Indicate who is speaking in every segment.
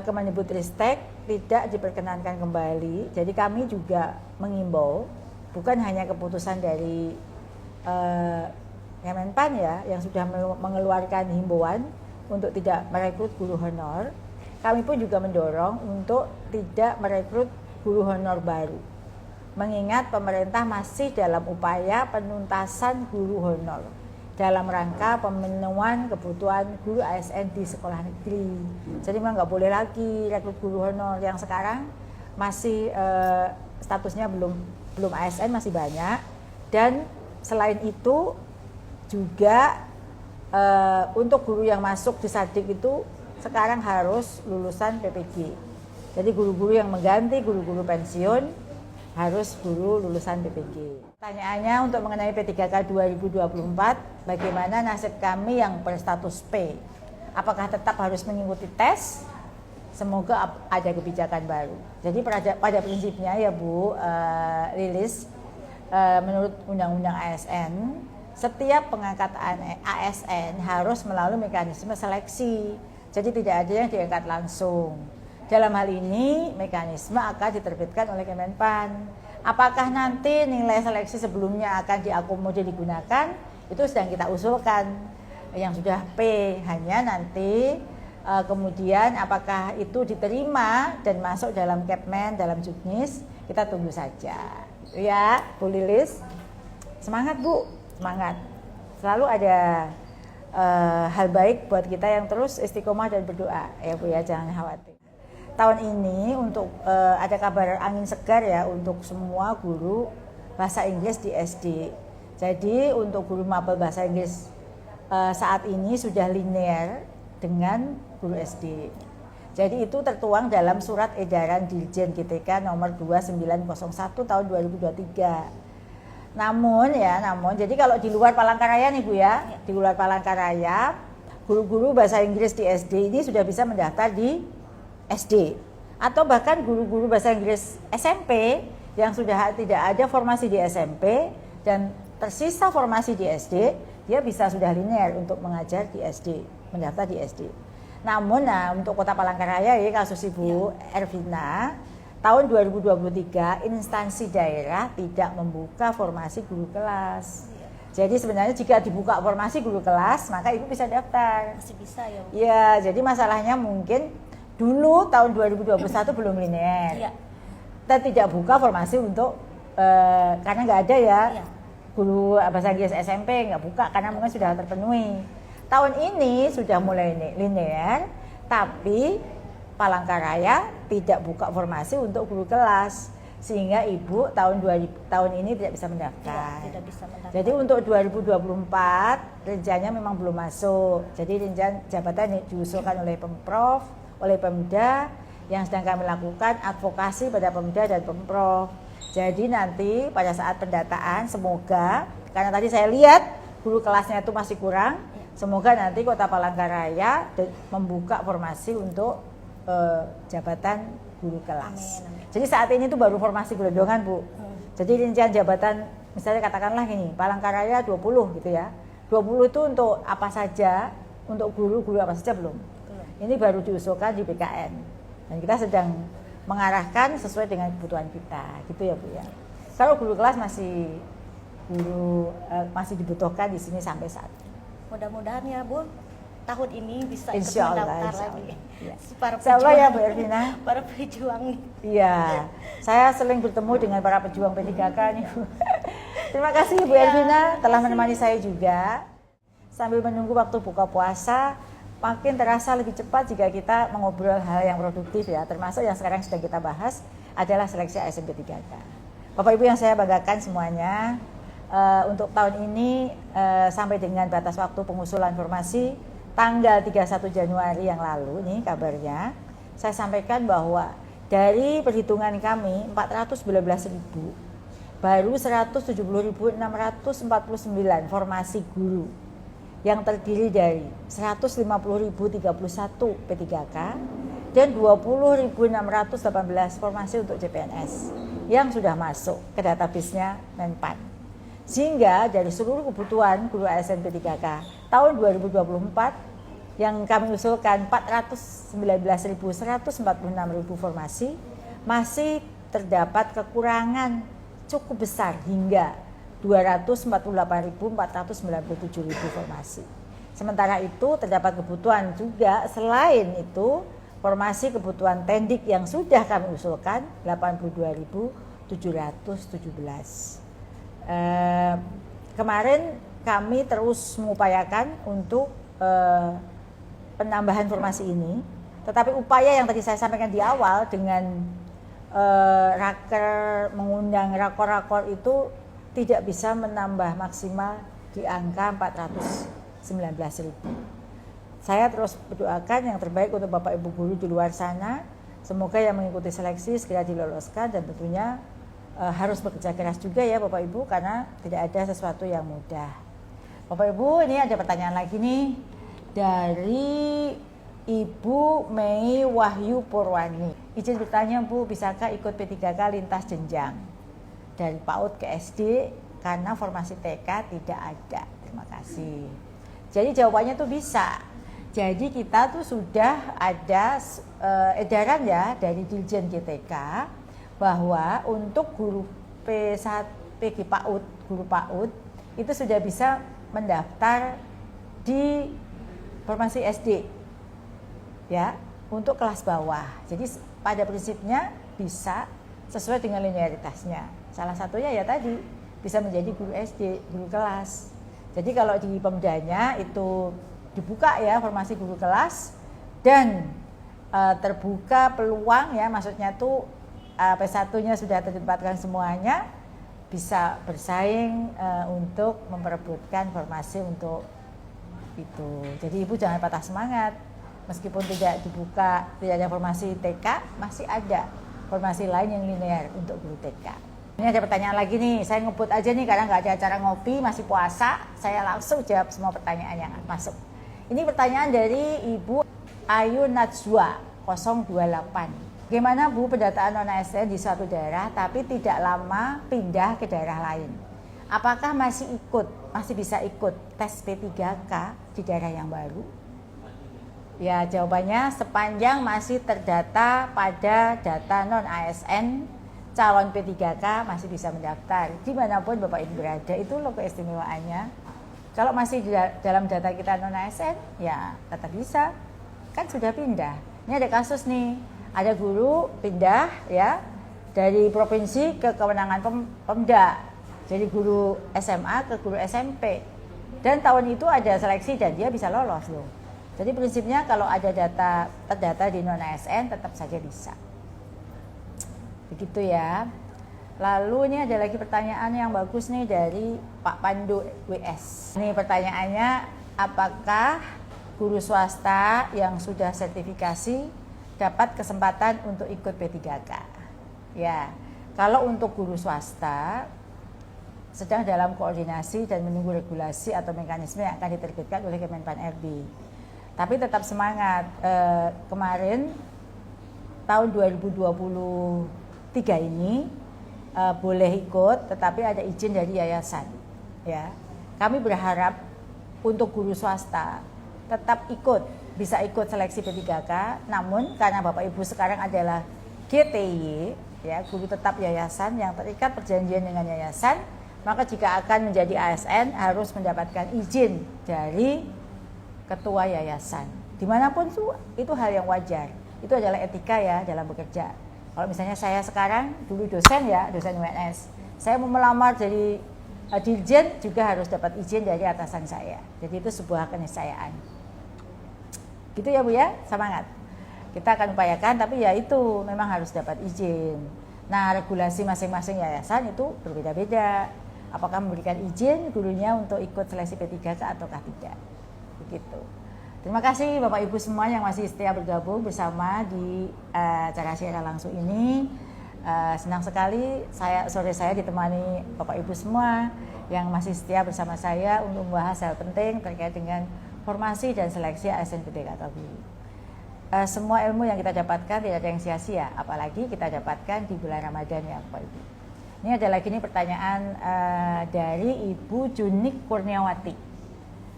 Speaker 1: Kemendikbudristek tidak diperkenankan kembali. Jadi kami juga mengimbau, bukan hanya keputusan dari Kemenpan ya, yang sudah mengeluarkan himbauan untuk tidak merekrut guru honor. Kami pun juga mendorong untuk tidak merekrut guru honor baru. Mengingat pemerintah masih dalam upaya penuntasan guru honor dalam rangka pemenuhan kebutuhan guru ASN di sekolah negeri. Jadi memang nggak boleh lagi rekrut guru honor yang sekarang masih statusnya belum ASN, masih banyak. Dan selain itu juga untuk guru yang masuk di Sadik itu sekarang harus lulusan PPG. Jadi guru-guru yang mengganti guru-guru pensiun harus guru lulusan PPG. Pertanyaannya untuk mengenai P3K 2024, bagaimana nasib kami yang berstatus P? Apakah tetap harus mengikuti tes? Semoga ada kebijakan baru. Jadi pada prinsipnya ya Bu Lilis, menurut Undang-Undang ASN, setiap pengangkatan ASN harus melalui mekanisme seleksi. Jadi tidak ada yang diangkat langsung. Dalam hal ini mekanisme akan diterbitkan oleh Kemenpan. Apakah nanti nilai seleksi sebelumnya akan diakomodir digunakan? Itu sedang kita usulkan. Yang sudah P hanya nanti kemudian apakah itu diterima dan masuk dalam Kepmen, dalam Juknis, kita tunggu saja. Ya, Bu Lilis. Semangat Bu, semangat. Selalu ada hal baik buat kita yang terus istiqomah dan berdoa ya Bu ya, jangan khawatir. Tahun ini untuk ada kabar angin segar ya untuk semua guru bahasa Inggris di SD. Jadi untuk guru mapel bahasa Inggris saat ini sudah linear dengan guru SD. Jadi itu tertuang dalam surat edaran Dirjen GTK nomor 2901 tahun 2023. Namun jadi kalau di luar Palangkaraya nih Bu ya, di luar Palangkaraya, guru-guru bahasa Inggris di SD ini sudah bisa mendaftar di SD. Atau bahkan guru-guru bahasa Inggris SMP yang sudah tidak ada formasi di SMP dan tersisa formasi di SD, dia bisa sudah linear untuk mengajar di SD, mendaftar di SD. Namun untuk Kota Palangkaraya ya kasus Ibu Ervina, tahun 2023 instansi daerah tidak membuka formasi guru kelas. Jadi sebenarnya jika dibuka formasi guru kelas, maka Ibu bisa daftar.
Speaker 2: Masih bisa ya Bu?
Speaker 1: Ya, jadi masalahnya mungkin dulu tahun 2021 belum linear.
Speaker 2: Iya.
Speaker 1: Kita tidak buka formasi untuk karena nggak ada ya.
Speaker 2: Iya.
Speaker 1: Guru bahasa Inggris SMP nggak buka karena mungkin sudah terpenuhi. Tahun ini sudah mulai linear, tapi Palangkaraya tidak buka formasi untuk guru kelas, sehingga Ibu tahun ini tidak bisa mendaftar.
Speaker 2: Ya, tidak bisa mendaftar.
Speaker 1: Jadi untuk 2024 rencananya memang belum masuk. Jadi rencana jabatan diusulkan oleh Pemprov, oleh Pemda, yang sedang kami lakukan advokasi pada Pemda dan Pemprov. Jadi nanti pada saat pendataan semoga, karena tadi saya lihat guru kelasnya itu masih kurang, semoga nanti Kota Palangkaraya membuka formasi untuk jabatan guru kelas.
Speaker 2: Amin.
Speaker 1: Jadi saat ini tuh baru formasi gelondongan Bu. Jadi rincian jabatan misalnya katakanlah gini, Palangkaraya 20 gitu ya. 20 itu untuk apa saja, untuk guru-guru apa saja belum. Ini baru diusulkan di BKN. Dan kita sedang mengarahkan sesuai dengan kebutuhan kita, gitu ya Bu ya. Kalau guru kelas masih dibutuhkan di sini sampai saat ini.
Speaker 2: Mudah-mudahan ya Bu, tahun ini bisa ikut
Speaker 1: Insya Allah,
Speaker 2: mendaftar
Speaker 1: insya
Speaker 2: lagi.
Speaker 1: Ya.
Speaker 2: Para
Speaker 1: Insya Allah
Speaker 2: pejuang,
Speaker 1: ya Bu Ervina.
Speaker 2: para pejuang.
Speaker 1: Iya, saya sering bertemu dengan para pejuang P3K nih Bu. Terima kasih Bu Ervina telah menemani saya juga. Sambil menunggu waktu buka puasa, makin terasa lebih cepat jika kita mengobrol hal yang produktif ya, termasuk yang sekarang sedang kita bahas adalah seleksi ASN P3K. Bapak Ibu yang saya banggakan semuanya, untuk tahun ini sampai dengan batas waktu pengusulan formasi tanggal 31 Januari yang lalu nih kabarnya, saya sampaikan bahwa dari perhitungan kami 419.000 baru 170.649 formasi guru yang terdiri dari 150.031 P3K dan 20.618 formasi untuk CPNS yang sudah masuk ke database-nya Menpan. Sehingga dari seluruh kebutuhan guru ASN P3K tahun 2024 yang kami usulkan 419.146 formasi, masih terdapat kekurangan cukup besar hingga 248.497 formasi. Sementara itu terdapat kebutuhan juga selain itu formasi kebutuhan tendik yang sudah kami usulkan 82.717. Kemarin kami terus mengupayakan untuk penambahan formasi ini, tetapi upaya yang tadi saya sampaikan di awal dengan raker, mengundang rakor-rakor itu tidak bisa menambah maksimal di angka 419.000. Saya terus berdoakan yang terbaik untuk Bapak Ibu guru di luar sana. Semoga yang mengikuti seleksi segera diloloskan, dan tentunya harus bekerja keras juga ya Bapak Ibu, karena tidak ada sesuatu yang mudah. Bapak Ibu, ini ada pertanyaan lagi nih dari Ibu Mei Wahyu Purwani. Izin bertanya Bu, bisakah ikut P3K lintas jenjang dari PAUD ke SD karena formasi TK tidak ada? Terima kasih. Jadi jawabannya tuh bisa. Jadi kita tuh sudah ada edaran ya dari Dirjen GTK bahwa untuk guru P1 PG PAUD, guru PAUD itu sudah bisa mendaftar di formasi SD ya, untuk kelas bawah. Jadi pada prinsipnya bisa sesuai dengan linearitasnya. Salah satunya ya tadi bisa menjadi guru SD, guru kelas. Jadi kalau di Pemdanya itu dibuka ya formasi guru kelas, dan terbuka peluang ya, maksudnya tuh P1-nya sudah ditempatkan semuanya, bisa bersaing untuk memperebutkan formasi untuk itu. Jadi Ibu jangan patah semangat. Meskipun tidak dibuka, tidak ada formasi TK, masih ada formasi lain yang linear untuk guru TK. Ini ada pertanyaan lagi nih, saya ngebut aja nih karena nggak ada acara ngopi, masih puasa, saya langsung jawab semua pertanyaan yang masuk. Ini pertanyaan dari Ibu Ayu Najwa 028. Bagaimana Bu pendataan non-ASN di suatu daerah tapi tidak lama pindah ke daerah lain? Apakah masih bisa ikut tes P3K di daerah yang baru? Ya, jawabannya sepanjang masih terdata pada data non-ASN, calon P3K masih bisa mendaftar dimanapun Bapak Ibu berada. Itu loh keistimewaannya. Kalau masih dalam data kita non-ASN, ya tetap bisa, kan sudah pindah. Ini ada kasus nih, ada guru pindah ya dari provinsi ke kewenangan Pemda, jadi guru SMA ke guru SMP, dan tahun itu ada seleksi dan dia bisa lolos loh. Jadi prinsipnya kalau ada data terdata di non-ASN tetap saja bisa. Begitu ya. Lalu ini ada lagi pertanyaan yang bagus nih dari Pak Pandu WS. Ini pertanyaannya, apakah guru swasta yang sudah sertifikasi dapat kesempatan untuk ikut P3K? Ya, kalau untuk guru swasta sedang dalam koordinasi dan menunggu regulasi atau mekanisme yang akan diterbitkan oleh Kemenpan RB. Tapi tetap semangat. Kemarin tahun 2023 ini boleh ikut, tetapi ada izin dari yayasan. Ya, kami berharap untuk guru swasta tetap bisa ikut seleksi P3K. Namun karena Bapak Ibu sekarang adalah GTY, ya, guru tetap yayasan yang terikat perjanjian dengan yayasan, maka jika akan menjadi ASN harus mendapatkan izin dari ketua yayasan. Dimanapun itu hal yang wajar. Itu adalah etika ya dalam bekerja. Kalau misalnya saya sekarang dulu dosen UNS, saya mau melamar jadi dirjen juga harus dapat izin dari atasan saya. Jadi itu sebuah keniscayaan. Gitu ya Bu ya, semangat. Kita akan upayakan, tapi ya itu memang harus dapat izin. Nah, regulasi masing-masing yayasan itu berbeda-beda. Apakah memberikan izin gurunya untuk ikut seleksi P3K ataukah tidak? Begitu. Terima kasih Bapak Ibu semua yang masih setia bergabung bersama di acara siaran langsung ini. Senang sekali sore saya ditemani Bapak Ibu semua yang masih setia bersama saya untuk membahas hal penting terkait dengan formasi dan seleksi ASN P3K guru. Semua ilmu yang kita dapatkan tidak ada yang sia-sia, apalagi kita dapatkan di bulan Ramadan ya Bapak Ibu. Ini ada lagi nih pertanyaan dari Ibu Junik Kurniawati.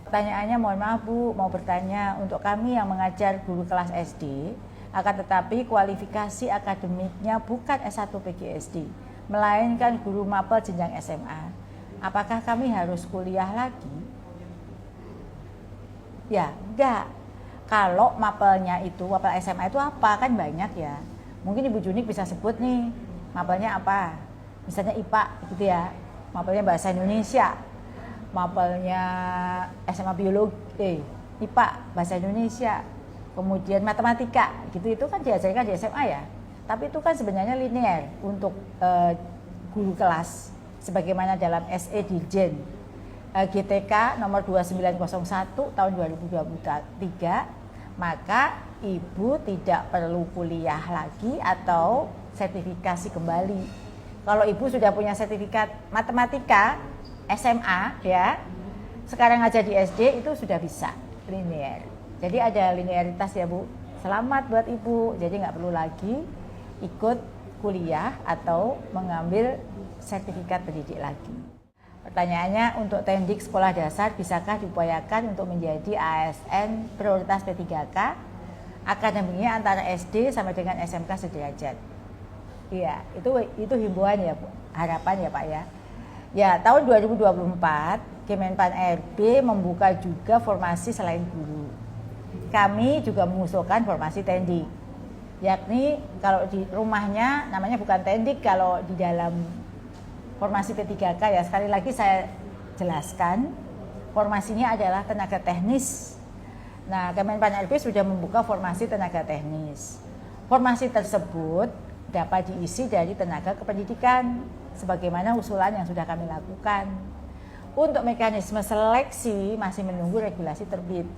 Speaker 1: Pertanyaannya, mohon maaf Bu, mau bertanya untuk kami yang mengajar guru kelas SD, akan tetapi kualifikasi akademiknya bukan S1 PGSD, melainkan guru mapel jenjang SMA. Apakah kami harus kuliah lagi? Ya, enggak. Kalau mapelnya itu, mapel SMA itu apa? Kan banyak ya. Mungkin Ibu Junik bisa sebut nih, mapelnya apa? Misalnya IPA gitu ya, mapelnya bahasa Indonesia, mapelnya SMA biologi, IPA, bahasa Indonesia, kemudian matematika, gitu itu kan diajarkan di SMA ya. Tapi itu kan sebenarnya linear untuk guru kelas, sebagaimana dalam SE Dirjen GTK nomor 2901 tahun 2023, maka Ibu tidak perlu kuliah lagi atau sertifikasi kembali. Kalau Ibu sudah punya sertifikat matematika SMA ya, sekarang aja di SD itu sudah bisa linear. Jadi ada linearitas ya Bu. Selamat buat Ibu. Jadi nggak perlu lagi ikut kuliah atau mengambil sertifikat pendidik lagi. Pertanyaannya, untuk Tendik sekolah dasar bisakah diupayakan untuk menjadi ASN prioritas P3K? Akademinya antara SD sama dengan SMK sederajat. Iya, itu himbauan ya Bu, harapan ya Pak ya. Ya, tahun 2024 Kemenpan RB membuka juga formasi selain guru. Kami juga mengusulkan formasi Tendik. Yakni kalau di rumahnya namanya bukan Tendik, kalau di dalam formasi P3K ya, sekali lagi saya jelaskan, formasinya adalah tenaga teknis. Nah, Kemenpan RB sudah membuka formasi tenaga teknis. Formasi tersebut dapat diisi dari tenaga kependidikan, sebagaimana usulan yang sudah kami lakukan. Untuk mekanisme seleksi masih menunggu regulasi terbit.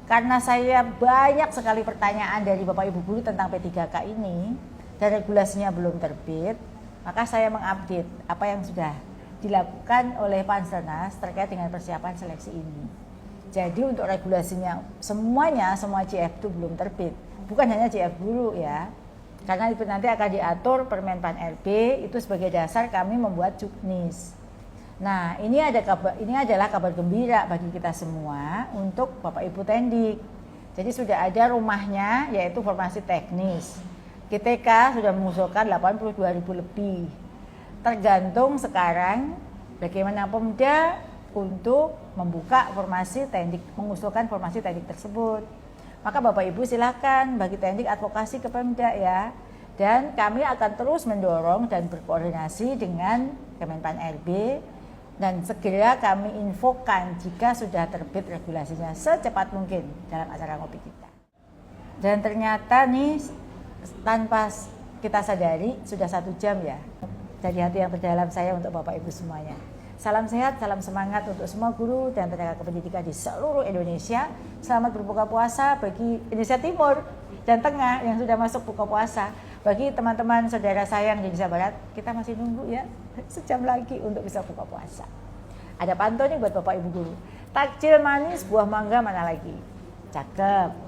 Speaker 1: Karena saya banyak sekali pertanyaan dari Bapak Ibu guru tentang P3K ini dan regulasinya belum terbit, maka saya mengupdate apa yang sudah dilakukan oleh Panselnas terkait dengan persiapan seleksi ini. Jadi untuk regulasinya semuanya, semua CF itu belum terbit. Bukan hanya CF guru ya. Karena itu nanti akan diatur Permenpan RB, itu sebagai dasar kami membuat Juknis. Nah, ini adalah kabar gembira bagi kita semua untuk Bapak Ibu Tendik. Jadi sudah ada rumahnya, yaitu formasi teknis. GTK sudah mengusulkan 82.000 lebih. Tergantung sekarang bagaimana Pemda untuk membuka formasi Tendik, mengusulkan formasi Tendik tersebut. Maka Bapak Ibu silakan bagi Tendik advokasi ke Pemda ya. Dan kami akan terus mendorong dan berkoordinasi dengan Kemenpan RB, dan segera kami infokan jika sudah terbit regulasinya secepat mungkin dalam acara ngopi kita. Dan ternyata nih tanpa kita sadari sudah 1 jam ya. Dari hati yang terdalam saya untuk Bapak Ibu semuanya. Salam sehat, salam semangat untuk semua guru dan tenaga kependidikan di seluruh Indonesia. Selamat berbuka puasa bagi Indonesia Timur dan Tengah yang sudah masuk buka puasa. Bagi teman-teman saudara saya yang di Indonesia Barat, kita masih nunggu ya, sejam lagi untuk bisa buka puasa. Ada pantun nih buat Bapak Ibu guru. Takjil manis, buah mangga mana lagi? Cakep.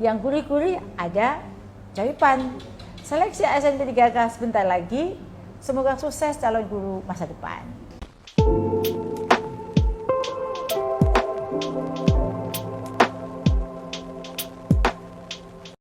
Speaker 1: Yang gurih-gurih ada jawipan. Seleksi ASN P3K sebentar lagi. Semoga sukses calon guru masa depan.